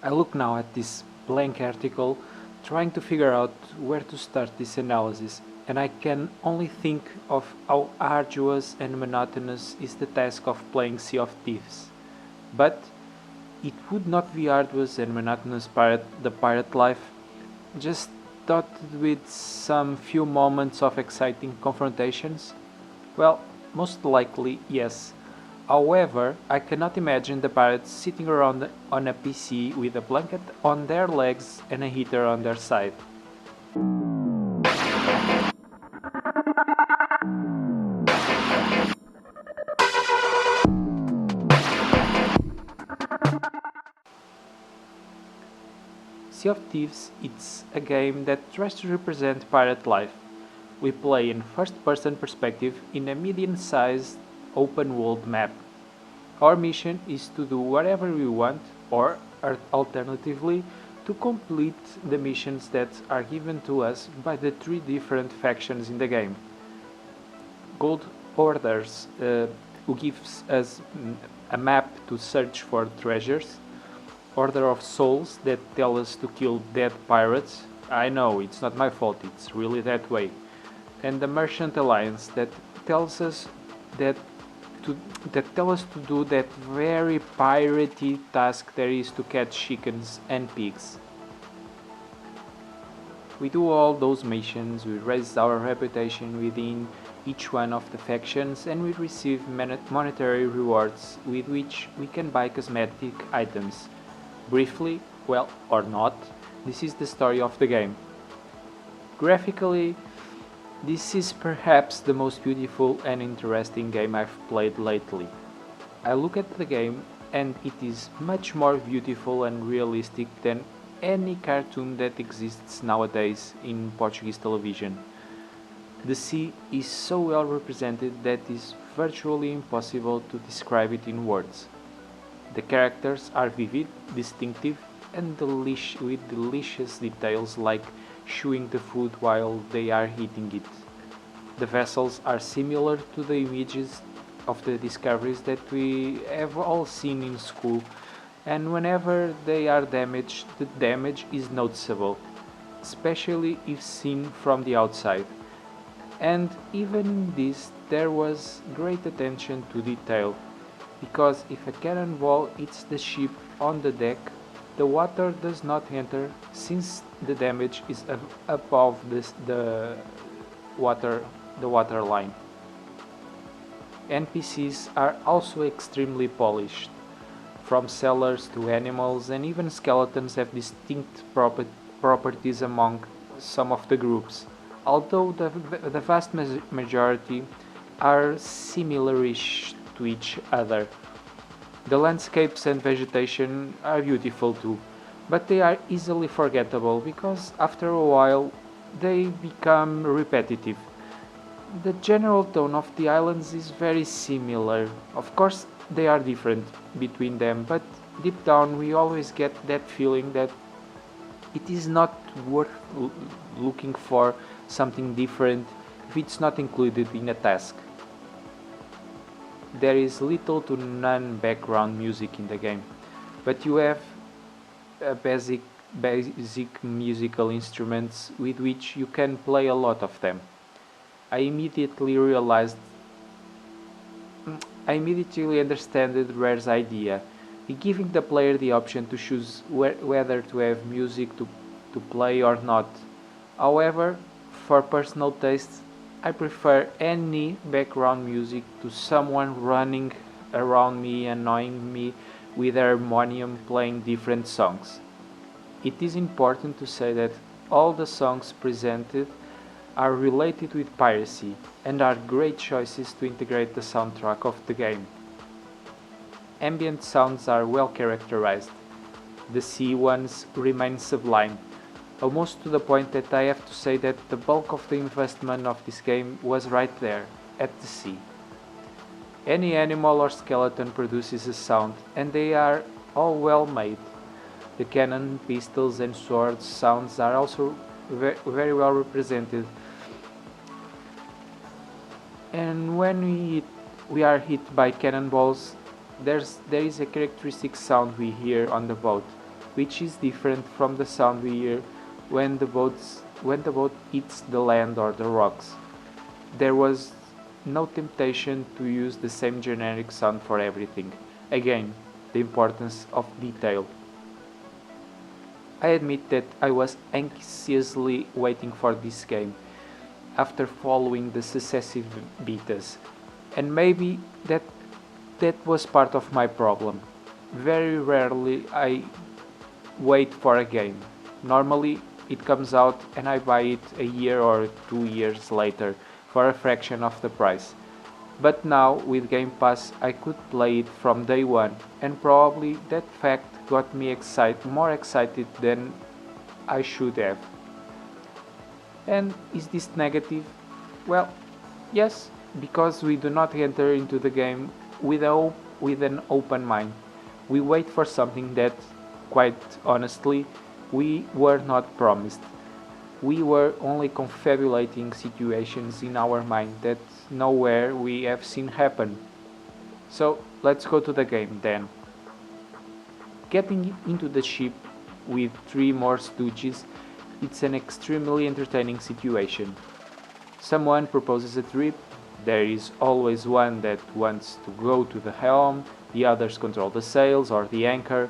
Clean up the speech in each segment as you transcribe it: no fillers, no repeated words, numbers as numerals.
I look now at this blank article, trying to figure out where to start this analysis, and I can only think of how arduous and monotonous is the task of playing Sea of Thieves. But it would not be arduous and monotonous the pirate life, just dotted with some few moments of exciting confrontations? Well, most likely yes. However, I cannot imagine the pirates sitting around on a PC with a blanket on their legs and a heater on their side. Sea of Thieves is a game that tries to represent pirate life. We play in first-person perspective in a medium-sized open-world map. Our mission is to do whatever we want, or alternatively, to complete the missions that are given to us by the three different factions in the game. Gold Orders, who gives us a map to search for treasures. Order of Souls, that tell us to kill dead pirates. I know, it's not my fault, it's really that way. And the Merchant Alliance, that tells us that tell us to do that very piratey task there is to catch chickens and pigs. We do all those missions, we raise our reputation within each one of the factions, and we receive monetary rewards with which we can buy cosmetic items. Briefly, well, or not, this is the story of the game. Graphically, this is perhaps the most beautiful and interesting game I've played lately. I look at the game and it is much more beautiful and realistic than any cartoon that exists nowadays in Portuguese television. The sea is so well represented that it is virtually impossible to describe it in words. The characters are vivid, distinctive, and with delicious details like chewing the food while they are eating it. The vessels are similar to the images of the discoveries that we have all seen in school, and whenever they are damaged, the damage is noticeable, especially if seen from the outside. And even in this, there was great attention to detail, because if a cannonball hits the ship on the deck, the water does not enter since the damage is above water, the water line. NPCs are also extremely polished. From sellers to animals, and even skeletons have distinct properties among some of the groups, although the vast majority are similarish to each other. The landscapes and vegetation are beautiful too, but they are easily forgettable because after a while they become repetitive. The general tone of the islands is very similar. Of course, they are different between them, but deep down we always get that feeling that it is not worth looking for something different if it's not included in a task. There is little to none background music in the game, but you have basic musical instruments with which you can play a lot of them. I immediately realized I immediately understood Rare's idea, giving the player the option to choose whether to have music to play or not. However, for personal tastes, I prefer any background music to someone running around me annoying me with a harmonium playing different songs. It is important to say that all the songs presented are related with piracy and are great choices to integrate the soundtrack of the game. Ambient sounds are well characterized. The sea ones remain sublime, almost to the point that I have to say that the bulk of the investment of this game was right there, at the sea. Any animal or skeleton produces a sound, and they are all well made. The cannon, pistols and swords sounds are also very well represented. And when we are hit by cannonballs, there is a characteristic sound we hear on the boat. which is different from the sound we hear when the boat hits the land or the rocks. There was no temptation to use the same generic sound for everything. Again, the importance of detail. I admit that I was anxiously waiting for this game after following the successive betas, and maybe that was part of my problem. Very rarely I wait for a game. Normally it comes out and I buy it a year or 2 years later for a fraction of the price. But now with Game Pass I could play it from day one, and probably that fact got me more excited than I should have. And is this negative? Well, yes, because we do not enter into the game with an open mind. We wait for something that, quite honestly, we were not promised. We were only confabulating situations in our mind that nowhere we have seen happen. So let's go to the game then. Getting into the ship with 3 more stooges, it's an extremely entertaining situation. Someone proposes a trip, there is always one that wants to go to the helm, the others control the sails or the anchor,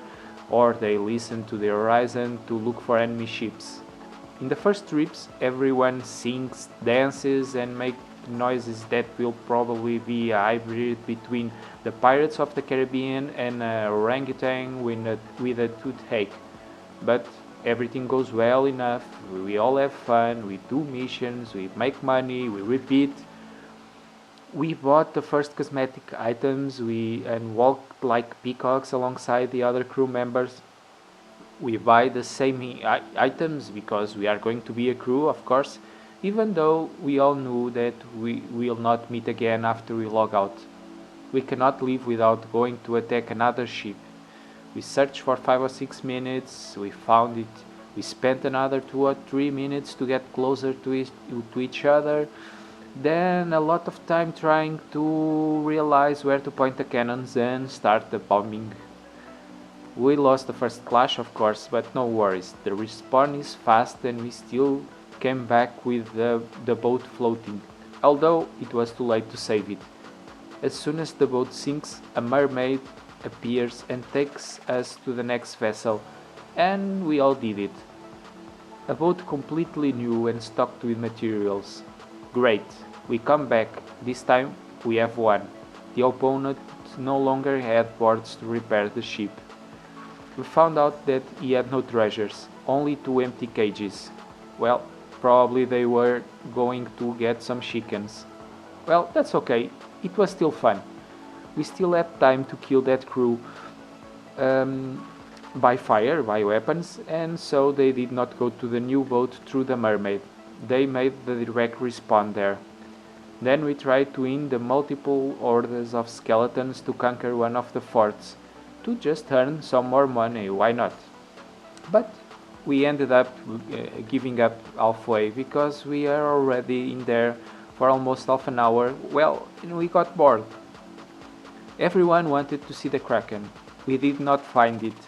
or they listen to the horizon to look for enemy ships. In the first trips, everyone sings, dances, and makes noises that will probably be a hybrid between the Pirates of the Caribbean and a orangutan with a toothache. But everything goes well enough, we all have fun, we do missions, we make money, we repeat. We bought the first cosmetic items and walked like peacocks alongside the other crew members. We buy the same items because we are going to be a crew, of course, even though we all knew that we will not meet again after we log out. We cannot leave without going to attack another ship. We searched for 5 or 6 minutes, we found it. We spent another 2 or 3 minutes to get closer to each other. Then a lot of time trying to realize where to point the cannons and start the bombing. We lost the first clash, of course, but no worries. The respawn is fast and we still came back with the boat floating, although it was too late to save it. As soon as the boat sinks, a mermaid appears and takes us to the next vessel, and we all did it. A boat completely new and stocked with materials. Great, we come back. This time we have won. The opponent no longer had boards to repair the ship. We found out that he had no treasures, only 2 empty cages. Well, probably they were going to get some chickens. Well, that's okay, it was still fun. We still had time to kill that crew by fire, by weapons, and so they did not go to the new boat through the mermaid. They made the direct respawn there. Then we tried to win the multiple orders of skeletons to conquer one of the forts, to just earn some more money, why not? But we ended up giving up halfway because we are already in there for almost half an hour, well, and we got bored. Everyone wanted to see the Kraken. We did not find it.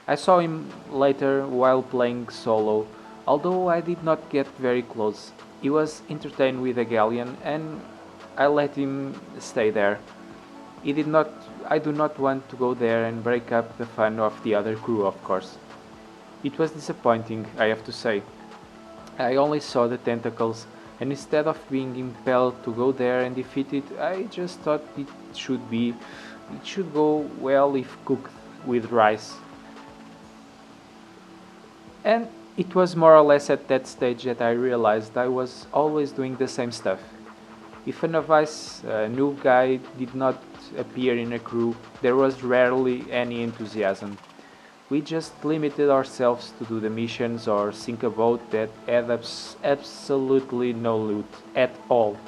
I saw him later while playing solo, although I did not get very close. He was entertained with a galleon and I let him stay there. I do not want to go there and break up the fun of the other crew, of course. It was disappointing, I have to say. I only saw the tentacles, and instead of being impelled to go there and defeat it, I just thought it should go well if cooked with rice. And it was more or less at that stage that I realized I was always doing the same stuff. If a novice, new guy did not appear in a crew, there was rarely any enthusiasm. We just limited ourselves to do the missions or sink a boat that had absolutely no loot at all.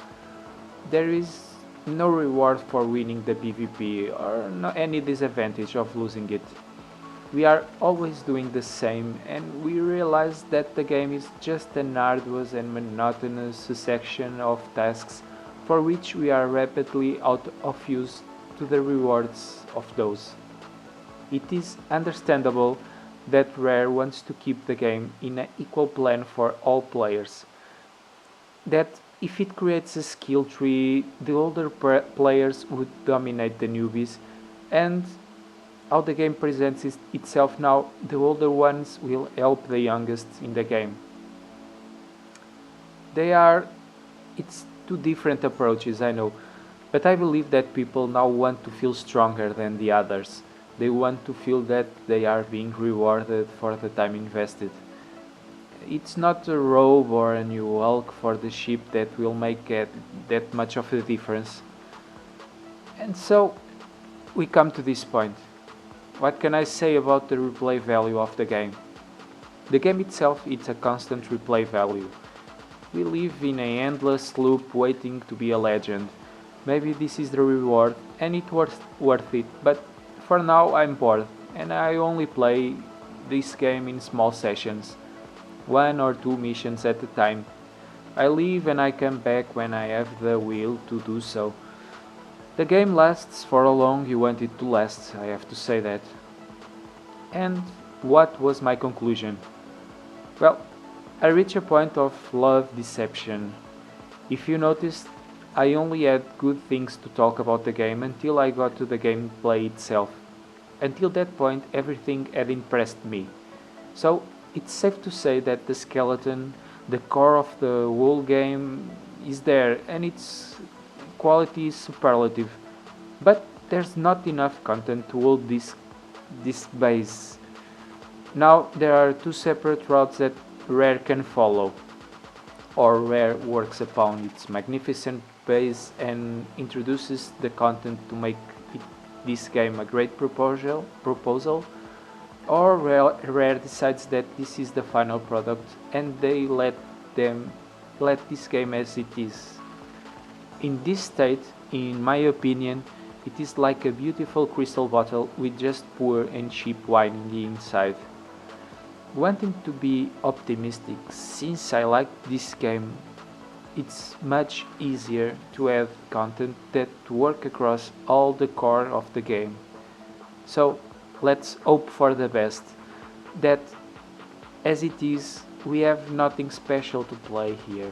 There is no reward for winning the PvP or any disadvantage of losing it. We are always doing the same, and we realize that the game is just an arduous and monotonous succession of tasks for which we are rapidly out of use to the rewards of those. It is understandable that Rare wants to keep the game in an equal plan for all players. That if it creates a skill tree, the older players would dominate the newbies, and how the game presents itself now, the older ones will help the youngest in the game. They are, it's two different approaches, I know, but I believe that people now want to feel stronger than the others. They want to feel that they are being rewarded for the time invested. It's not a robe or a new Hulk for the ship that will make that much of a difference. And so we come to this point. What can I say about the replay value of the game? The game itself is a constant replay value. We live in an endless loop waiting to be a legend. Maybe this is the reward and it's worth it, but for now I'm bored and I only play this game in small sessions, 1 or 2 missions at a time. I leave and I come back when I have the will to do so. The game lasts for how long you want it to last, I have to say that. And what was my conclusion? Well, I reached a point of love deception. If you noticed, I only had good things to talk about the game until I got to the gameplay itself. Until that point, everything had impressed me. So, it's safe to say that the skeleton, the core of the whole game, is there and its quality is superlative. But there's not enough content to hold this base. Now there are two separate routes that Rare can follow, or Rare works upon its magnificent base and introduces the content to make this game a great proposal, or Rare decides that this is the final product and they let this game as it is. In this state, in my opinion, it is like a beautiful crystal bottle with just poor and cheap wine in the inside. Wanting to be optimistic, since I like this game, it's much easier to have content that work across all the core of the game. So let's hope for the best, that as it is, we have nothing special to play here.